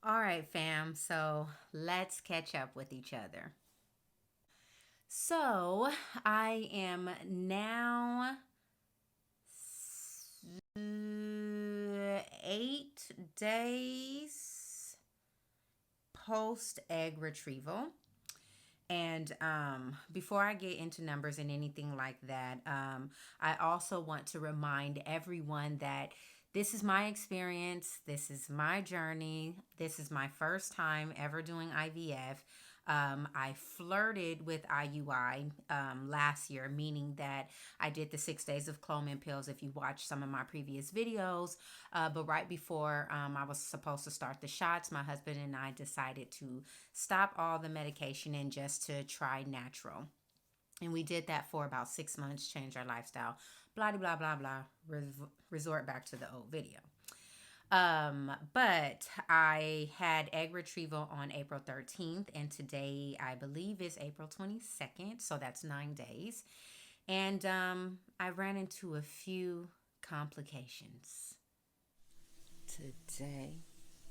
All right, fam. So let's catch up with each other. So I am now 8 days post egg retrieval. And before I get into numbers and anything like that, I also want to remind everyone that this is my experience. This is my journey. This is my first time ever doing IVF. I flirted with IUI last year, meaning that I did the 6 days of Clomid pills if you watch some of my previous videos. But right before I was supposed to start the shots, my husband and I decided to stop all the medication and just to try natural. And we did that for about 6 months, change our lifestyle, blah, blah, blah, blah, resort back to the old video. But I had egg retrieval on April 13th, and today I believe is April 22nd, so that's 9 days. And I ran into a few complications. Today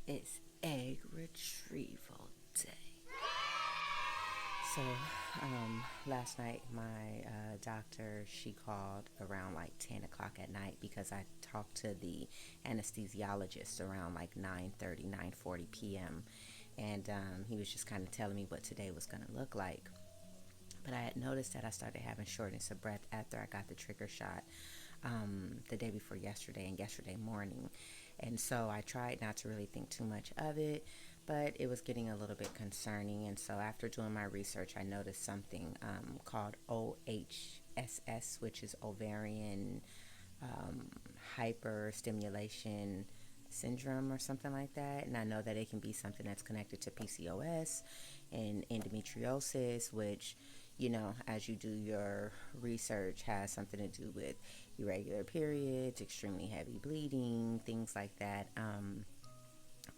is egg retrieval day. So, last night my doctor, she called around like 10 o'clock at night because I talked to the anesthesiologist around like 9:30, 9:40 p.m. And he was just kind of telling me what today was going to look like. But I had noticed that I started having shortness of breath after I got the trigger shot the day before yesterday and yesterday morning. And so I tried not to really think too much of it, but it was getting a little bit concerning. And so after doing my research, I noticed something called OHSS, which is Ovarian Hyperstimulation Syndrome or something like that. And I know that it can be something that's connected to PCOS and endometriosis, which, you know, as you do your research, has something to do with irregular periods, extremely heavy bleeding, things like that.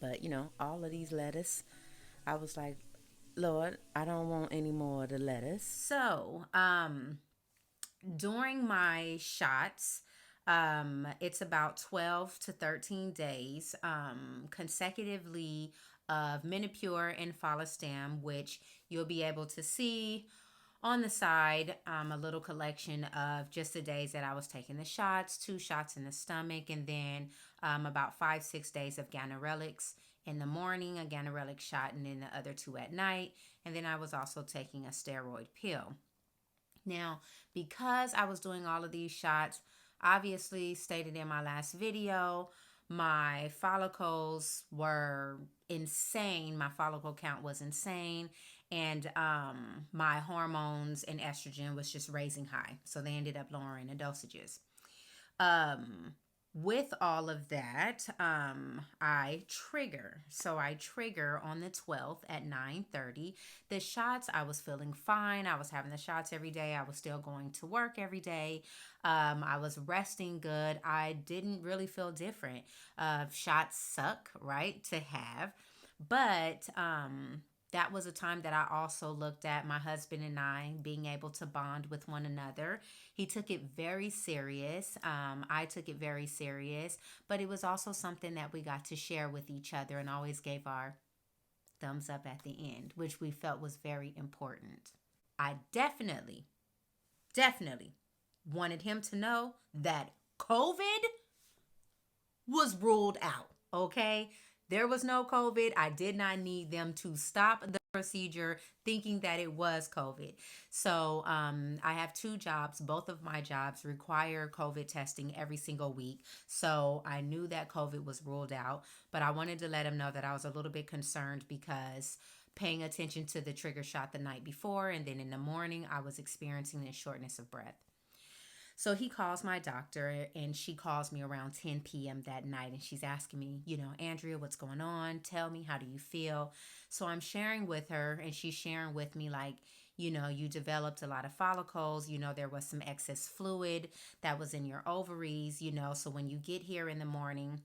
But, you know, all of these letters, I was like, Lord, I don't want any more of the letters. So, during my shots, it's about 12 to 13 days consecutively of Minipure and Follistim, which you'll be able to see on the side, a little collection of just the days that I was taking the shots, 2 shots in the stomach, and then about 5, 6 days of ganirelix in the morning, a ganirelix shot, and then the other 2 at night. And then I was also taking a steroid pill. Now, because I was doing all of these shots, obviously stated in my last video, my follicles were insane. My follicle count was insane. And my hormones and estrogen was just raising high. So they ended up lowering the dosages. Um, with all of that, I trigger. So I trigger on the 12th at 9:30. The shots, I was feeling fine. I was having the shots every day. I was still going to work every day. I was resting good. I didn't really feel different. Shots suck, right, to have. But that was a time that I also looked at my husband and I being able to bond with one another. He took it very serious. I took it very serious, but it was also something that we got to share with each other and always gave our thumbs up at the end, which we felt was very important. I definitely wanted him to know that COVID was ruled out, okay? There was no COVID. I did not need them to stop the procedure thinking that it was COVID. So I have 2 jobs. Both of my jobs require COVID testing every single week. So I knew that COVID was ruled out, but I wanted to let him know that I was a little bit concerned because paying attention to the trigger shot the night before and then in the morning I was experiencing this shortness of breath. So he calls my doctor and she calls me around 10 p.m. that night and she's asking me, Andrea, what's going on? Tell me, how do you feel? So I'm sharing with her and she's sharing with me like, you developed a lot of follicles, there was some excess fluid that was in your ovaries, so when you get here in the morning,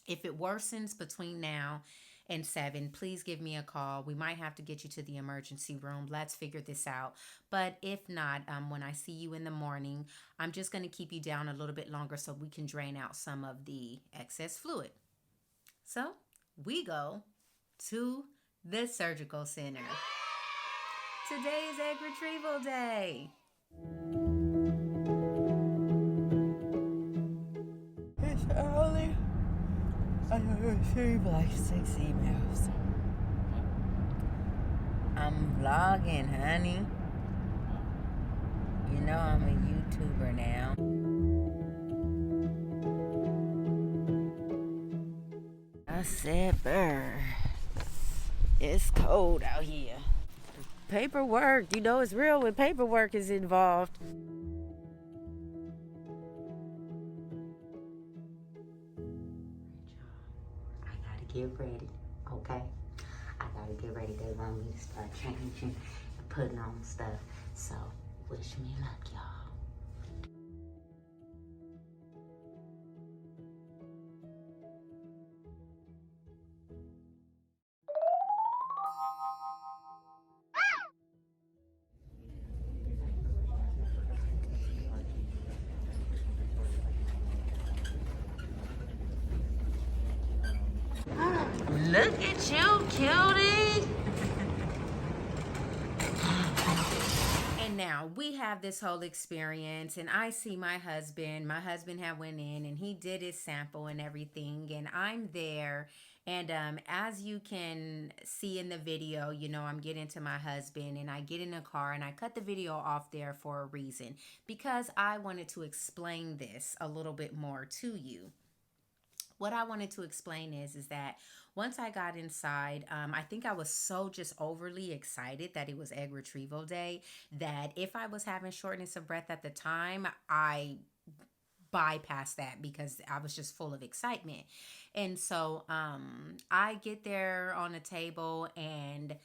if it worsens between now and 7, please give me a call. We might have to get you to the emergency room. Let's figure this out. But if not, when I see you in the morning, I'm just going to keep you down a little bit longer so we can drain out some of the excess fluid. So we go to the surgical center. Today is Egg Retrieval Day. It's early. I received like 6 emails. I'm vlogging, honey. You know I'm a YouTuber now. I said, "Brr, it's cold out here." Paperwork, you know it's real when paperwork is involved. I gotta get ready, okay? I gotta get ready. They want me to start changing and putting on stuff. So, wish me luck, y'all. Look at you, cutie. And now we have this whole experience, and I see my husband. My husband had went in and he did his sample and everything, and I'm there. And as you can see in the video, you know, I'm getting to my husband and I get in the car and I cut the video off there for a reason, because I wanted to explain this a little bit more to you. What I wanted to explain is that once I got inside, I think I was so just overly excited that it was Egg Retrieval Day that if I was having shortness of breath at the time, I bypassed that because I was just full of excitement. And so I get there on the table and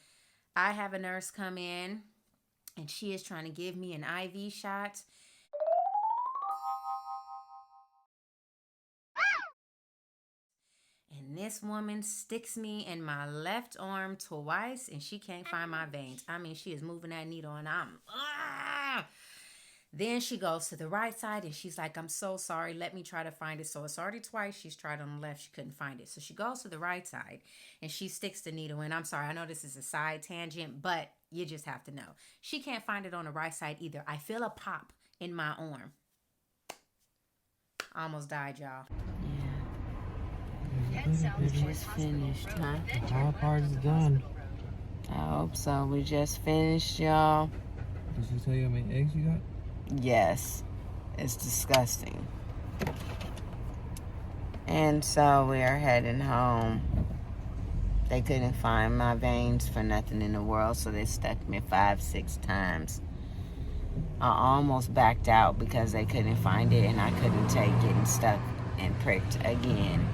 I have a nurse come in and she is trying to give me an IV shot. And this woman sticks me in my left arm twice and she can't find my veins. I mean, she is moving that needle and I'm, ah! Then she goes to the right side and she's like, "I'm so sorry. Let me try to find it." So it's already twice. She's tried on the left. She couldn't find it. So she goes to the right side and she sticks the needle in. I'm sorry. I know this is a side tangent, but you just have to know. She can't find it on the right side either. I feel a pop in my arm. I almost died, y'all. We just finished, huh? The hard part is done. I hope so. We just finished, y'all. Did she tell you how many eggs you got? Yes. It's disgusting. And so we are heading home. They couldn't find my veins for nothing in the world, so they stuck me 5-6 times. I almost backed out because they couldn't find it and I couldn't take getting stuck and pricked again.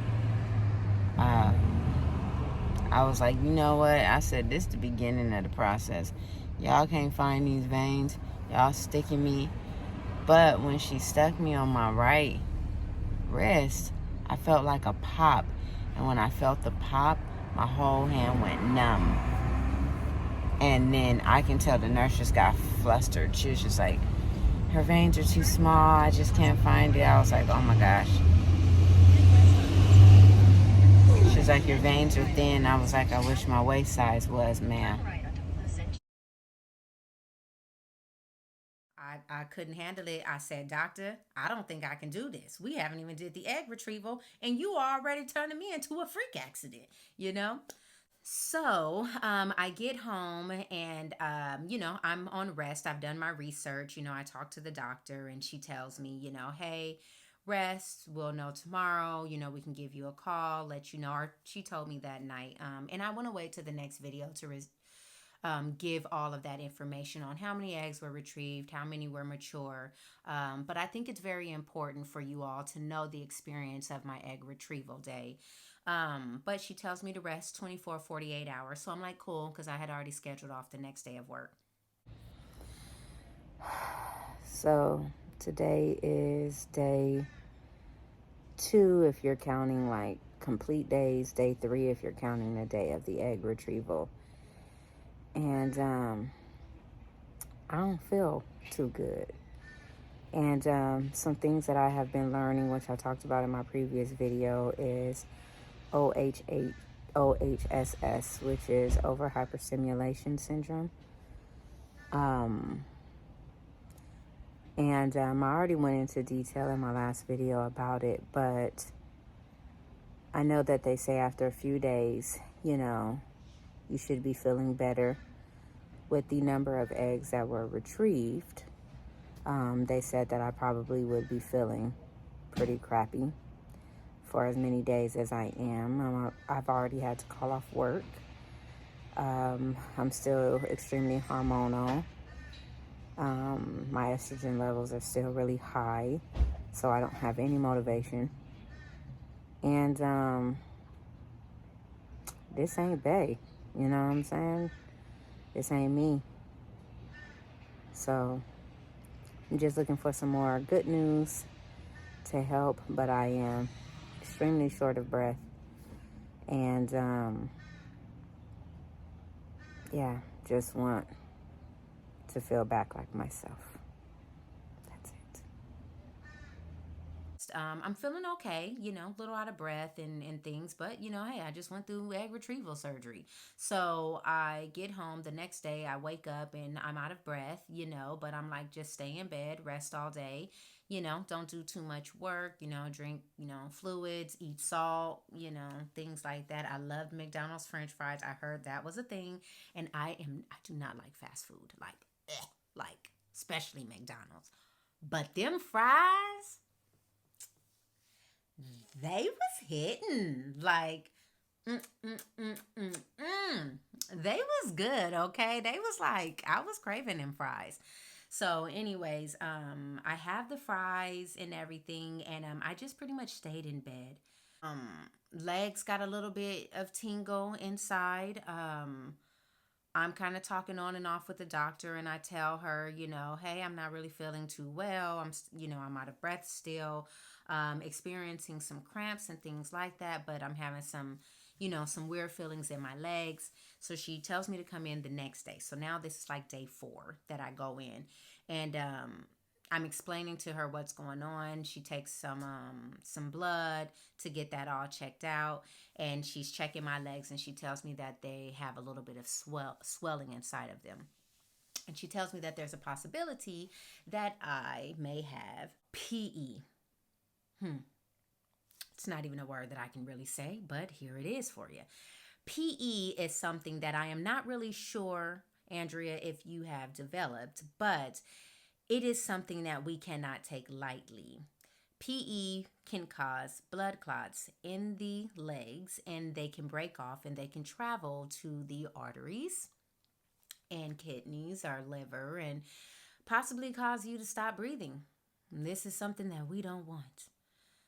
I was like, you know what? I said, this is the beginning of the process. Y'all can't find these veins. Y'all sticking me. But when she stuck me on my right wrist, I felt like a pop. And when I felt the pop, my whole hand went numb. And then I can tell the nurse just got flustered. She was just like, "Her veins are too small. I just can't find it." I was like, oh my gosh. She's like, "Your veins are thin." I was like, "I wish my waist size was, ma'am." I couldn't handle it. I said, "Doctor, I don't think I can do this. We haven't even did the egg retrieval and you already turning me into a freak accident, you know?" So I get home and, you know, I'm on rest. I've done my research. You know, I talked to the doctor and she tells me, you know, "Hey, rest. We'll know tomorrow. You know, we can give you a call, let you know." Or she told me that night. And I want to wait to the next video to give all of that information on how many eggs were retrieved, how many were mature. But I think it's very important for you all to know the experience of my egg retrieval day. But she tells me to rest 24, 48 hours. So I'm like, cool, because I had already scheduled off the next day of work. So today is day 2 if you're counting like complete days, day 3 if you're counting the day of the egg retrieval. And I don't feel too good. And some things that I have been learning, which I talked about in my previous video, is OHSS OHSS, which is over hyperstimulation syndrome. Um, and I already went into detail in my last video about it, but I know that they say after a few days, you should be feeling better. With the number of eggs that were retrieved, they said that I probably would be feeling pretty crappy for as many days as I am. I've already had to call off work. I'm still extremely hormonal. My estrogen levels are still really high, so I don't have any motivation. And this ain't bae. You know what I'm saying? This ain't me. So I'm just looking for some more good news to help, but I am extremely short of breath. And yeah, just want to feel back like myself. That's it. I'm feeling okay, a little out of breath and things, but hey, I just went through egg retrieval surgery. So I get home the next day, I wake up and I'm out of breath, but I'm like, just stay in bed, rest all day, don't do too much work, drink, fluids, eat salt, things like that. I loved McDonald's French fries. I heard that was a thing, and I do not like fast food, like especially McDonald's. But them fries, they was hitting like mm, mm, mm, mm, mm. They was good, okay? They was like, I was craving them fries. So anyways, I have the fries and everything, and I just pretty much stayed in bed. Legs got a little bit of tingle inside. I'm kind of talking on and off with the doctor, and I tell her, hey, I'm not really feeling too well. I'm out of breath still, experiencing some cramps and things like that, but I'm having some weird feelings in my legs. So she tells me to come in the next day. So now this is like day 4 that I go in, and I'm explaining to her what's going on. She takes some blood to get that all checked out, and she's checking my legs, and she tells me that they have a little bit of swelling inside of them. And she tells me that there's a possibility that I may have PE. It's not even a word that I can really say, but here it is for you. PE is something that I am not really sure, Andrea, if you have developed, but it is something that we cannot take lightly. PE can cause blood clots in the legs, and they can break off and they can travel to the arteries and kidneys or liver and possibly cause you to stop breathing. This is something that we don't want.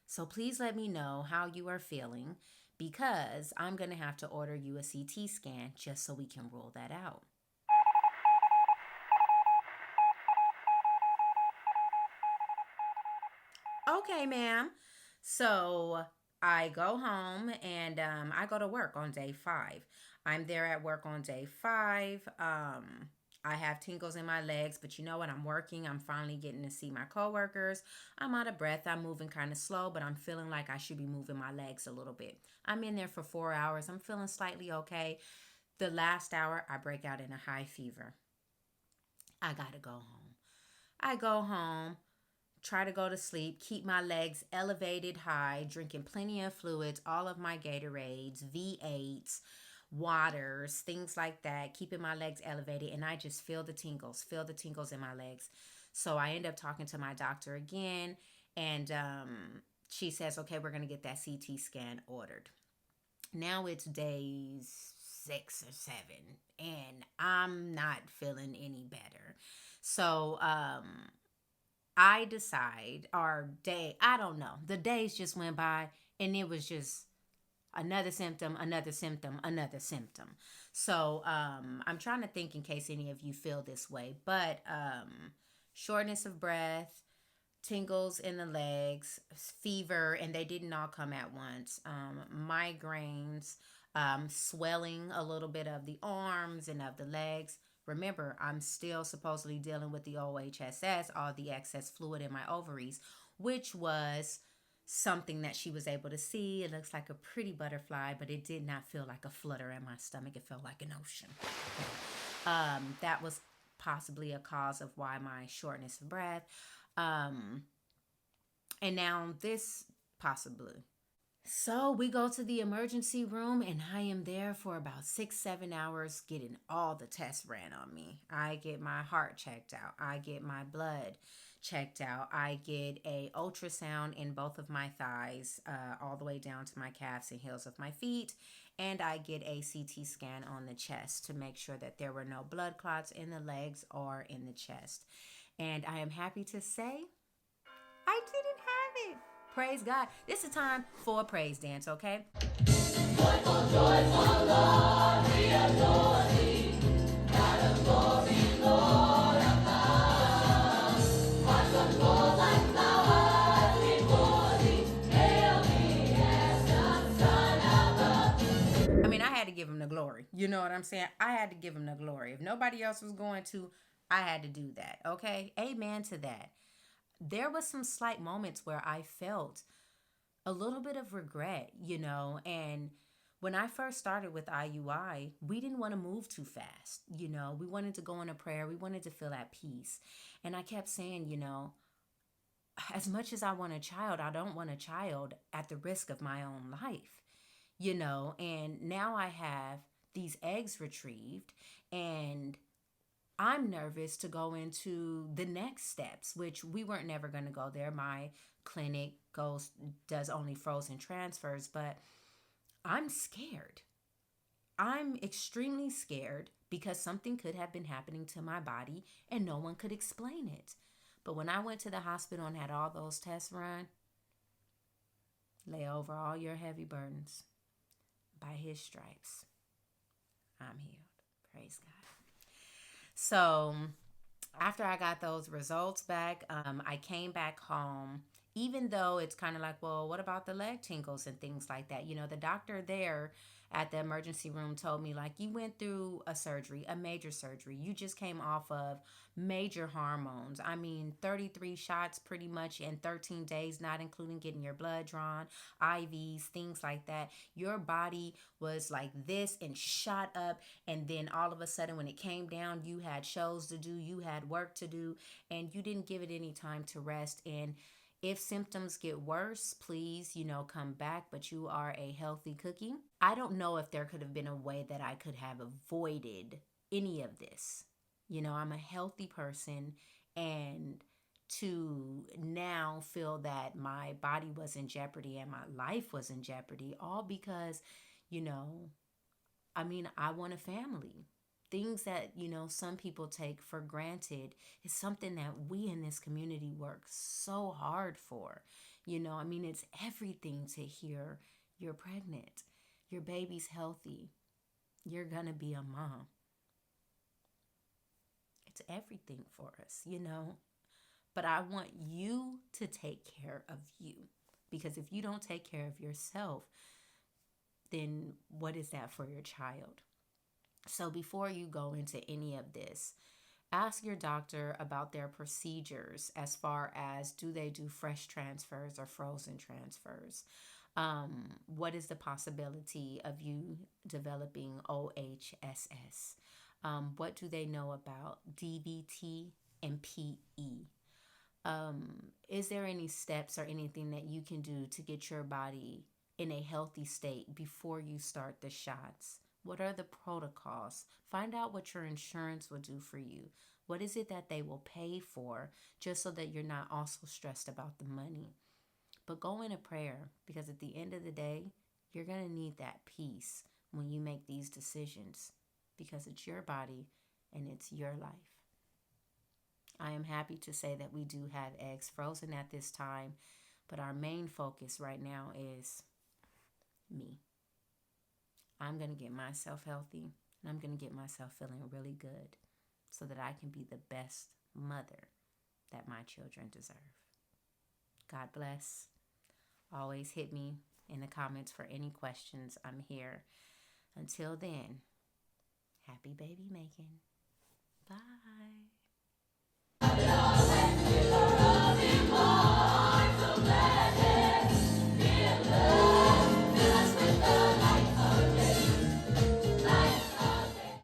So please let me know how you are feeling, because I'm going to have to order you a CT scan just so we can rule that out. Okay, ma'am. So I go home and I go to work on day 5. I'm there at work on day 5. I have tingles in my legs, but you know what? I'm working. I'm finally getting to see my coworkers. I'm out of breath. I'm moving kind of slow, but I'm feeling like I should be moving my legs a little bit. I'm in there for 4 hours. I'm feeling slightly okay. The last hour, I break out in a high fever. I got to go home. I go home, try to go to sleep, keep my legs elevated high, drinking plenty of fluids, all of my Gatorades, V8s, waters, things like that, keeping my legs elevated, and I just feel the tingles in my legs. So I end up talking to my doctor again, and she says, okay, we're going to get that CT scan ordered. Now it's days 6 or 7, and I'm not feeling any better. So I decide, or day, I don't know. The days just went by, and it was just another symptom, another symptom, another symptom. So I'm trying to think in case any of you feel this way, but shortness of breath, tingles in the legs, fever, and they didn't all come at once. Migraines, swelling a little bit of the arms and of the legs. Remember, I'm still supposedly dealing with the OHSS, all the excess fluid in my ovaries, which was something that she was able to see. It looks like a pretty butterfly, but it did not feel like a flutter in my stomach. It felt like an ocean. That was possibly a cause of why my shortness of breath. And now this possibly. So we go to the emergency room, and I am there for about 6-7 hours getting all the tests ran on me. I get my heart checked out. I get my blood checked out. I get a ultrasound in both of my thighs, all the way down to my calves and heels of my feet. And I get a CT scan on the chest to make sure that there were no blood clots in the legs or in the chest. And I am happy to say I didn't have it. Praise God. This is time for a praise dance, okay? Joyful, joyful Lord, we adore thee. God of glory, Lord above. Hearts of gold like flowers before thee. Hail me as the Son above. I mean, I had to give him the glory. You know what I'm saying? I had to give him the glory. If nobody else was going to, I had to do that, okay? Amen to that. There was some slight moments where I felt a little bit of regret, and when I first started with IUI, we didn't want to move too fast. We wanted to go in a prayer. We wanted to feel at peace. And I kept saying, as much as I want a child, I don't want a child at the risk of my own life, and now I have these eggs retrieved, and I'm nervous to go into the next steps, which we weren't never going to go there. My clinic does only frozen transfers, but I'm scared. I'm extremely scared because something could have been happening to my body and no one could explain it. But when I went to the hospital and had all those tests run, lay over all your heavy burdens. By his stripes, I'm healed. Praise God. So after I got those results back, I came back home, even though it's kind of like, well, what about the leg tingles and things like that? The doctor there at the emergency room told me, like, you went through a major surgery. You just came off of major hormones. 33 shots pretty much in 13 days, not including getting your blood drawn, IVs, things like that. Your body was like this and shot up. And then all of a sudden, when it came down, you had shows to do, you had work to do, and you didn't give it any time to rest. And if symptoms get worse, please, come back, but you are a healthy cookie. I don't know if there could have been a way that I could have avoided any of this. I'm a healthy person, and to now feel that my body was in jeopardy and my life was in jeopardy, all because, I want a family. Things that, some people take for granted is something that we in this community work so hard for. It's everything to hear you're pregnant, your baby's healthy, you're going to be a mom. It's everything for us, But I want you to take care of you, because if you don't take care of yourself, then what is that for your child? So before you go into any of this, ask your doctor about their procedures as far as, do they do fresh transfers or frozen transfers? What is the possibility of you developing OHSS? What do they know about DVT and PE? Is there any steps or anything that you can do to get your body in a healthy state before you start the shots? What are the protocols? Find out what your insurance will do for you. What is it that they will pay for, just so that you're not also stressed about the money? But go in a prayer, because at the end of the day, you're going to need that peace when you make these decisions, because it's your body and it's your life. I am happy to say that we do have eggs frozen at this time, but our main focus right now is me. I'm going to get myself healthy, and I'm going to get myself feeling really good so that I can be the best mother that my children deserve. God bless. Always hit me in the comments for any questions. I'm here. Until then, happy baby making. Bye.